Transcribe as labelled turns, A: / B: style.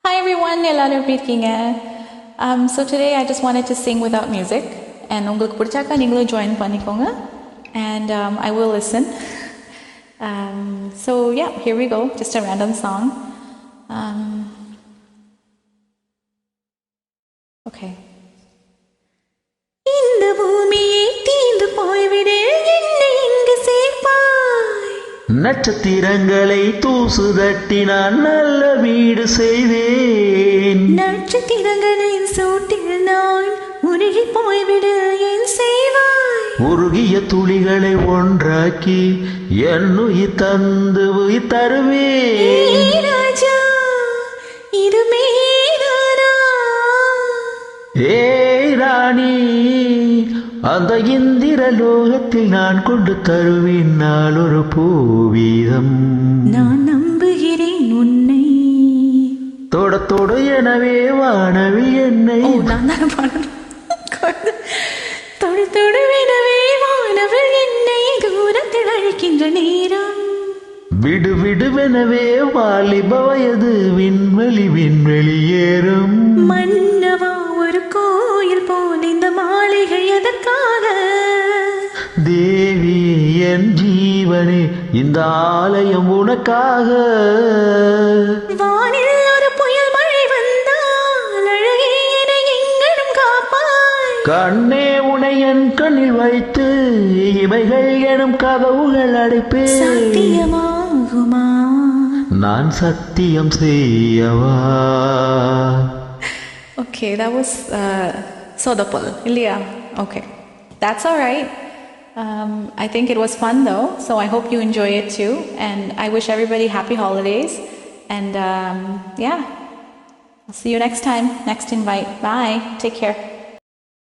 A: Hi everyone, எல்லாரும் எப்படி இருக்கீங்க? So today I just wanted to sing without music and உங்களுக்கு பிடிச்சாக்கா நீங்களும் join பண்ணிக்கோங்க and I will listen. So yeah, here we go, just a random song. Okay. இந்த பூமியை தீந்து போய்விடு என்னை இங்கு சேர்ப்பாய்
B: நட்சத்திரங்களை தூசு தட்டி நான் நல்ல வீடு செய்வேன்
A: நட்சத்திரங்களின் சூட்டில் நான் உருகி போய்விடு என் செய்வாய்
B: உருகிய துளிகளை ஒன்றாக்கி என் உயிர் தந்து உயிர் தருவேன்
A: ராஜா இது மேலானா
B: ஏய் ராணி அந்த இந்திர லோகத்தில் நான் கொண்டு தருவேன் நாள் ஒரு பூவீதம்
A: நான் நம்புகிறேன் உன்னை
B: தொட தொட எனவே வானவி என்னை
A: நான் தான் பாடணும் தொடு தொடுவினவே வானவள் என்னை தூரத்தில் அழைக்கின்ற நேரம்
B: விடு விடுவெனவே வாலிப வயது விண்வெளி ஏறும்
A: மன்னவா ஒரு கோயில் போல் இந்த மாளிகை எதற்காக
B: தேவி என் ஜீவனே இந்த ஆலயம் உனக்காக
A: வானில் ஒரு புயல் மழை வந்தால் அழகே என்னை எங்கனும் காப்பாய்
B: கண்ணே உனை என் கண்ணில் வைத்து இமைகள் எனும் கதவுகள் அடைப்பேன்
A: சத்தியமாகுமா
B: நான் சத்தியம் செய்யவா.
A: Okay, that was Sodapal, Ilya. Okay, that's all right. I think it was fun though, so I hope you enjoy it too. And I wish everybody happy holidays. And yeah, I'll see you next time, next invite. Bye. Take care.